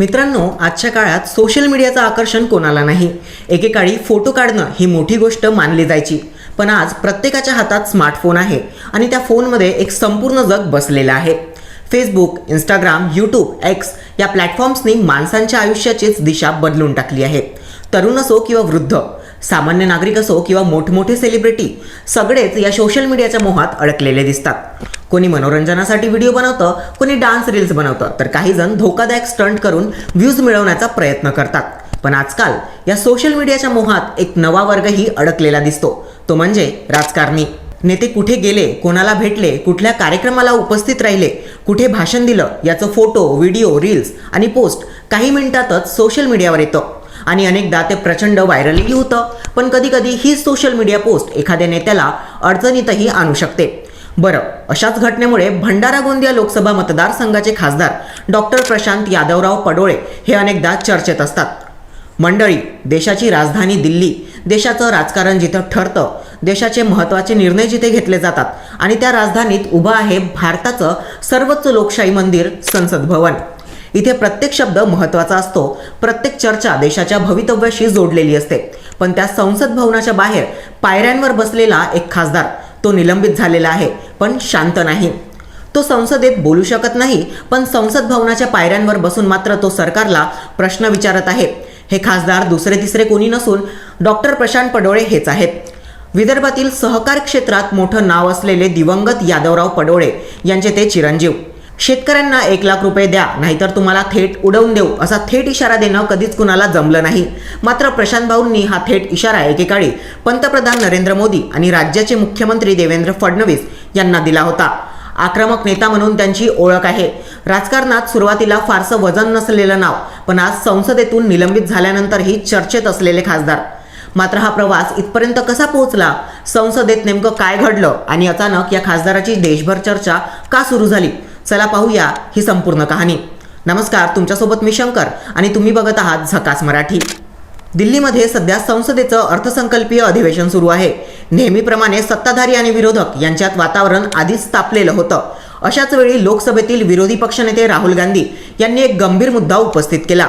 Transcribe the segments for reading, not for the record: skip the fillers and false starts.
मित्रांनो, आजच्या काळात सोशल मीडियाचं आकर्षण कोणाला नाही। एकेकाळी फोटो काढणं ही मोठी गोष्ट मानली जायची, पण आज प्रत्येकाच्या हातात स्मार्टफोन आहे आणि त्या फोनमध्ये एक संपूर्ण जग बसलेलं आहे। फेसबुक, इंस्टाग्राम, यूट्यूब, एक्स या प्लॅटफॉर्म्सनी माणसांच्या आयुष्याचीच दिशा बदलून टाकली आहे। तरुण असो किंवा वृद्ध, सामान्य नागरिक असो किंवा मोठमोठे सेलिब्रिटी, सगळेच या सोशल मीडियाच्या मोहात अडकलेले दिसतात। कोणी मनोरंजनासाठी व्हिडिओ बनवतं, कोणी डान्स रील्स बनवतं, तर काही जण धोकादायक स्टंट करून व्ह्यूज मिळवण्याचा प्रयत्न करतात। पण आजकाल या सोशल मीडियाच्या मोहात एक नवा वर्गही अडकलेला दिसतो, तो म्हणजे राजकारणी। नेते कुठे गेले, कोणाला भेटले, कुठल्या कार्यक्रमाला उपस्थित राहिले, कुठे भाषण दिलं, याचं फोटो, व्हिडिओ, रील्स आणि पोस्ट काही मिनिटातच सोशल मीडियावर येतं आणि अनेकदा ते प्रचंड व्हायरलही होतं। पण कधीकधी ही सोशल मीडिया पोस्ट एखाद्या नेत्याला अडचणीतही आणू शकते। बरं, अशाच घटनेमुळे भंडारा गोंदिया लोकसभा मतदारसंघाचे खासदार डॉक्टर प्रशांत यादवराव पडोळे हे अनेकदा चर्चेत असतात। मंडळी, देशाची राजधानी दिल्ली, देशाचं राजकारण जिथं ठरतं, देशाचे महत्त्वाचे निर्णय जिथे घेतले जातात आणि त्या राजधानीत उभं आहे भारताचं सर्वोच्च लोकशाही मंदिर संसद भवन। इथे प्रत्येक शब्द महत्त्वाचा असतो, प्रत्येक चर्चा देशाच्या भवितव्याशी जोडलेली असते। पण त्या संसद भवनाच्या बाहेर पायऱ्यांवर बसलेला एक खासदार, तो निलंबित झालेला आहे, पण शांत नाही। तो संसदेत बोलू शकत नाही, पण संसद भवनाच्या पायऱ्यांवर बसून मात्र तो सरकारला प्रश्न विचारत आहे। हे खासदार दुसरे तिसरे कोणी नसून डॉक्टर प्रशांत पडोळे हेच आहेत। विदर्भातील सहकार क्षेत्रात मोठं नाव असलेले दिवंगत यादवराव पडोळे यांचे ते चिरंजीव। शेतकऱ्यांना 1 लाख रुपये द्या, नाहीतर तुम्हाला थेट उडवून देऊ, असा थेट इशारा देणं कधीच कुणाला जमलं नाही। मात्र प्रशांत भाऊंनी हा थेट इशारा एकेकाळी पंतप्रधान नरेंद्र मोदी आणि राज्याचे मुख्यमंत्री देवेंद्र फडणवीस यांना दिला होता। आक्रमक नेता म्हणून त्यांची ओळख आहे। राजकारणात सुरुवातीला फारसं वजन नसलेलं नाव, पण आज संसदेतून निलंबित झाल्यानंतरही चर्चेत असलेले खासदार। मात्र हा प्रवास इथपर्यंत कसा पोहोचला, संसदेत नेमकं काय घडलं आणि अचानक या खासदाराची देशभर चर्चा का सुरू झाली, चला पाहूया ही संपूर्ण कहाणी। नमस्कार, तुमच्यासोबत मी शंकर आणि तुम्ही बघत आहात झकास मराठी। दिल्लीमध्ये सध्या संसदेचं अर्थसंकल्पीय अधिवेशन सुरू आहे। नेहमीप्रमाणे सत्ताधारी आणि विरोधक यांच्यात वातावरण आधीच तापलेलं होतं। अशाच वेळी लोकसभेतील विरोधी पक्षनेते राहुल गांधी यांनी एक गंभीर मुद्दा उपस्थित केला।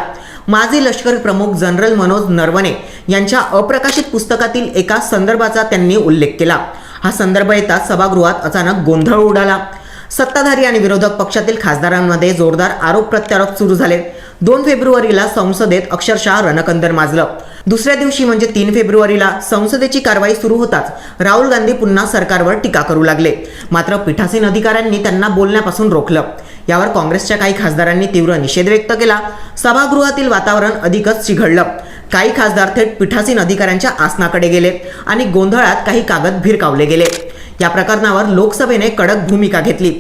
माजी लष्कर प्रमुख जनरल मनोज नरवणे यांच्या अप्रकाशित पुस्तकातील एका संदर्भाचा त्यांनी उल्लेख केला। हा संदर्भ येताच सभागृहात अचानक गोंधळ उडाला। सत्ताधारी आणि विरोधक पक्षातील खासदारांमध्ये जोरदार आरोप प्रत्यारोप सुरू झाले। 2 फेब्रुवारीला संसदेत अक्षरशः रणकंदर माजलं। दुसऱ्या दिवशी म्हणजे 3 फेब्रुवारीला संसदेची कारवाई सुरू होताच राहुल गांधी पुन्हा सरकारवर टीका करू लागले। मात्र पीठासीन अधिकाऱ्यांनी त्यांना बोलण्यापासून रोखलं। यावर काँग्रेसच्या काही खासदारांनी तीव्र निषेध व्यक्त केला। सभागृहातील वातावरण अधिकच चिघळलं। काही खासदार थेट पीठासीन अधिकाऱ्यांच्या आसनाकडे गेले आणि गोंधळात काही कागद भिरकावले गेले। या प्रकरणावर लोकसभेने कडक भूमिका घेतली।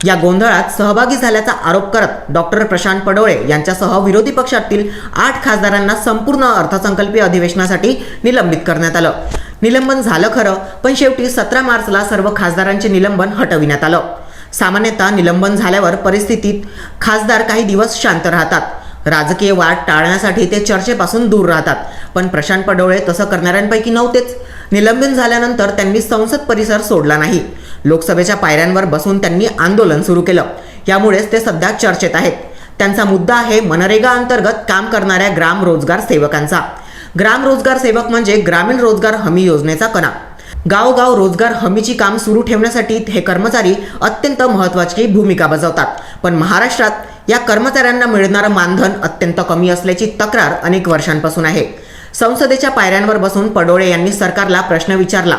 या गोंधळात सहभागी झाल्याचा आरोप करत डॉक्टर प्रशांत पडोळे यांच्यासह विरोधी पक्षातील 8 खासदारांना संपूर्ण अर्थसंकल्पीय अधिवेशनासाठी निलंबित करण्यात आलं। निलंबन झालं खरं, पण शेवटी 17 मार्चला सर्व खासदारांचे निलंबन हटविण्यात आलं। सामान्यतः निलंबन झाल्यावर परिस्थितीत खासदार काही दिवस शांत राहतात। राजकीय वाद टाळण्यासाठी ते चर्चेपासून दूर राहतात, पण प्रशांत पडोळे तसं करणाऱ्यांपैकी नव्हतेच। निलंबन झाल्यानंतर त्यांनी संसद परिसर सोडला नाही। लोकसभेच्या पायऱ्यांवर बसून त्यांनी आंदोलन सुरू केलं। यामुळेच ते सध्या चर्चेत आहेत। त्यांचा मुद्दा आहे मनरेगा अंतर्गत काम करणाऱ्या ग्राम रोजगार सेवकांचा। ग्राम रोजगार सेवक म्हणजे ग्रामीण रोजगार हमी योजनेचा कणा। गावोगाव रोजगार हमीची काम सुरू ठेवण्यासाठी हे कर्मचारी अत्यंत महत्त्वाची भूमिका बजावतात। पण महाराष्ट्रात या कर्मचाऱ्यांना मिळणारं मानधन अत्यंत कमी असल्याची तक्रार अनेक वर्षांपासून आहे। संसदेच्या पायऱ्यांवर बसून पडोळे यांनी सरकारला प्रश्न विचारला।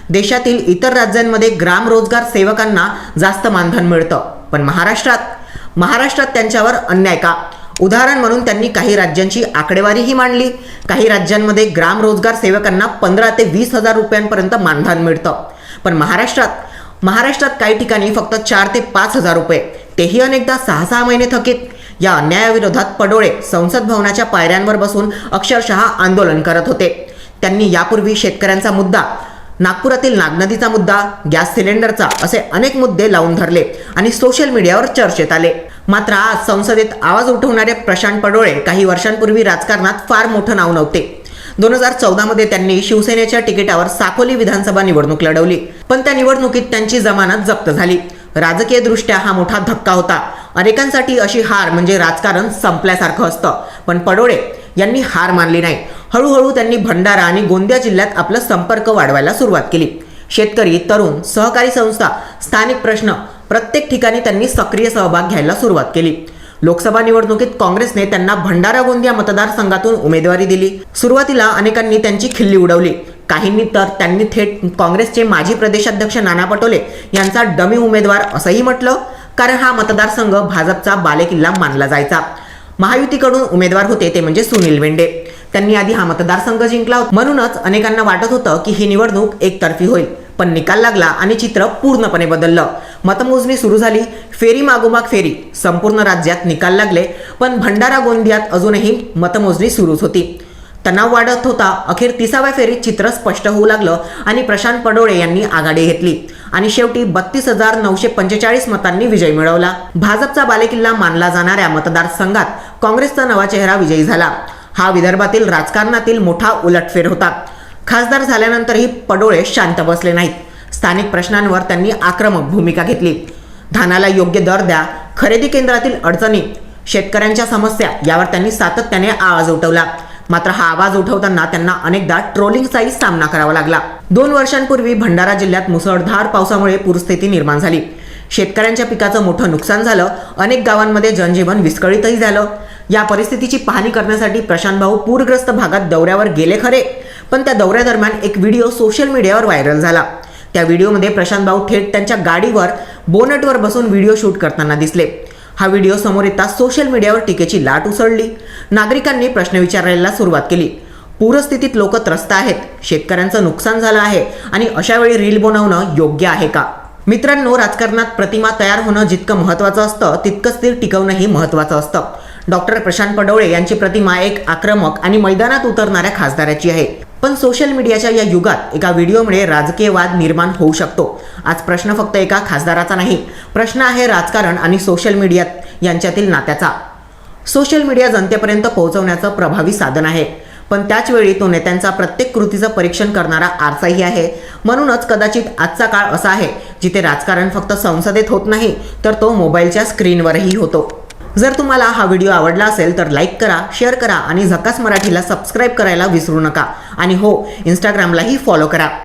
देशातील इतर राज्यांमध्ये ग्राम रोजगार सेवकांना जास्त मानधन मिळतं, पण महाराष्ट्रात त्यांच्यावर अन्याय का? उदाहरण म्हणून त्यांनी काही राज्यांची आकडेवारीही मांडली। काही राज्यांमध्ये ग्राम रोजगार सेवकांना 15 ते 20 हजार रुपयांपर्यंत मानधन मिळतं, पण महाराष्ट्रात काही ठिकाणी फक्त 4 ते 5 हजार रुपये, तेही अनेकदा 6-6 महिने थकीत। या अन्यायाविरोधात पडोळे संसद भवनाच्या पायऱ्यांवर बसून अक्षरशः आंदोलन करत होते। त्यांनी यापूर्वी शेतकऱ्यांचा मुद्दा, नागपुरातील नागनदीचा मुद्दा, गॅस सिलेंडरचा असे अनेक मुद्दे लावून धरले आणि सोशल मीडियावर चर्चेत आले। मात्र आज संसदेत आवाज उठवणारे प्रशांत पडोळे काही वर्षांपूर्वी राजकारणात फार मोठं नाव नव्हते। 2014 मध्ये त्यांनी शिवसेनेच्या तिकिटावर साकोली विधानसभा निवडणूक लढवली, पण त्या निवडणुकीत त्यांची जमानत जप्त झाली। राजकीय दृष्ट्या हा मोठा धक्का होता। अनेकांसाठी अशी हार म्हणजे राजकारण संपल्यासारखं असतं, पण पडोळे यांनी हार मानली नाही. हळूहळू त्यांनी भंडारा आणि गोंदिया जिल्ह्यात आपला संपर्क वाढवायला सुरुवात केली. शेतकरी, तरुण, सहकारी संस्था, स्थानिक प्रश्न प्रत्येक ठिकाणी त्यांनी सक्रिय सहभाग घ्यायला सुरुवात केली. लोकसभा निवडणुकीत काँग्रेसने त्यांना भंडारा गोंदिया मतदारसंघातून उमेदवारी दिली. सुरुवातीला अनेकांनी त्यांची खिल्ली उडवली. काहींनी तर त्यांनी थेट काँग्रेसचे माजी प्रदेशाध्यक्ष नाना पटोले यांचा डमी उमेदवार असंही म्हटलं, कारण हा मतदारसंघ भाजपचा बालेकिल्ला मानला जायचा. महायुतीकडून उमेदवार होते ते म्हणजे सुनील वेंडे. त्यांनी आधी हा मतदारसंघ जिंकला होता, म्हणूनच अनेकांना वाटत होतं की ही निवडणूक एकतर्फी होईल. पण निकाल लागला आणि चित्र पूर्णपणे बदललं. मतमोजणी सुरू झाली, फेरी मागोमाग फेरी, संपूर्ण राज्यात निकाल लागले, पण भंडारा गोंदियात अजूनही मतमोजणी सुरूच होती. तणाव वाढत होता. अखेर 30व्या फेरीत चित्र स्पष्ट होऊ लागलं आणि प्रशांत पडोळे यांनी आघाडी घेतली आणि शेवटी 32,945 मतांनी विजय मिळवला. भाजपचा बालेकिल्ला मानला जाणाऱ्या मतदारसंघात काँग्रेसचा नवा चेहरा विजयी झाला. हा विदर्भातील राजकारणातील मोठा उलटफेर होता. खासदार झाल्यानंतरही पडोळे शांत बसले नाहीत. स्थानिक प्रश्नांवर त्यांनी आक्रमक भूमिका घेतली. धानाला योग्य दर द्या, खरेदी केंद्रातील अडचणी, शेतकऱ्यांच्या समस्या यावर त्यांनी सातत्याने आवाज उठवला. मात्र हा आवाज उठवताना त्यांना अनेकदा ट्रोलिंगचाही सामना करावा लागला. 2 वर्षांपूर्वी भंडारा जिल्ह्यात मुसळधार पावसामुळे पूरस्थिती निर्माण झाली. शेतकऱ्यांच्या पिकाचं मोठं नुकसान झालं. अनेक गावांमध्ये जनजीवन विस्कळीतही झालं. या परिस्थितीची पाहणी करण्यासाठी प्रशांत भाऊ पूरग्रस्त भागात दौऱ्यावर गेले खरे, पण त्या दौऱ्यादरम्यान एक व्हिडिओ सोशल मीडियावर व्हायरल झाला. त्या व्हिडिओमध्ये प्रशांत भाऊ थेट त्यांच्या गाडीवर बोनटवर बसून व्हिडिओ शूट करताना दिसले. हा व्हिडिओ समोर येताच सोशल मीडियावर टीकेची लाट उसळली. नागरिकांनी प्रश्न विचारायला सुरुवात केली. पूरस्थितीत लोक त्रस्त आहेत, शेतकऱ्यांचं नुकसान झालं आहे आणि अशा वेळी रील बनवणं योग्य आहे का? मित्रांनो, राजकारणात प्रतिमा तयार होणं जितकं महत्त्वाचं असतं तितकंच ती टिकवणंही महत्त्वाचं असतं. डॉक्टर प्रशांत पडोळे यांची प्रतिमा एक आक्रमक आणि मैदानात उतरणाऱ्या खासदाराची आहे. पण सोशल मीडियाच्या या युगात एका व्हिडिओमुळे राजकीय वाद निर्माण होऊ शकतो. आज प्रश्न फक्त एका खासदाराचा नाही, प्रश्न आहे राजकारण आणि सोशल मीडिया यांच्यातील नात्याचा. सोशल मीडिया जनतेपर्यंत पोहोचवण्याचं प्रभावी साधन आहे, पण त्याच वेळी तो नेत्यांचा प्रत्येक कृतीचं परीक्षण करणारा आरसाही आहे. म्हणूनच कदाचित आजचा काळ असा आहे जिथे राजकारण फक्त संसदेत होत नाही, तर तो मोबाईलच्या स्क्रीनवरही होतो. जर तुम्हाला हा व्हिडिओ आवडला असेल तर लाईक करा, शेअर करा आणि झकास मराठीला सबस्क्राईब करायला विसरू नका. आणि हो, इंस्टाग्रामलाही फॉलो करा.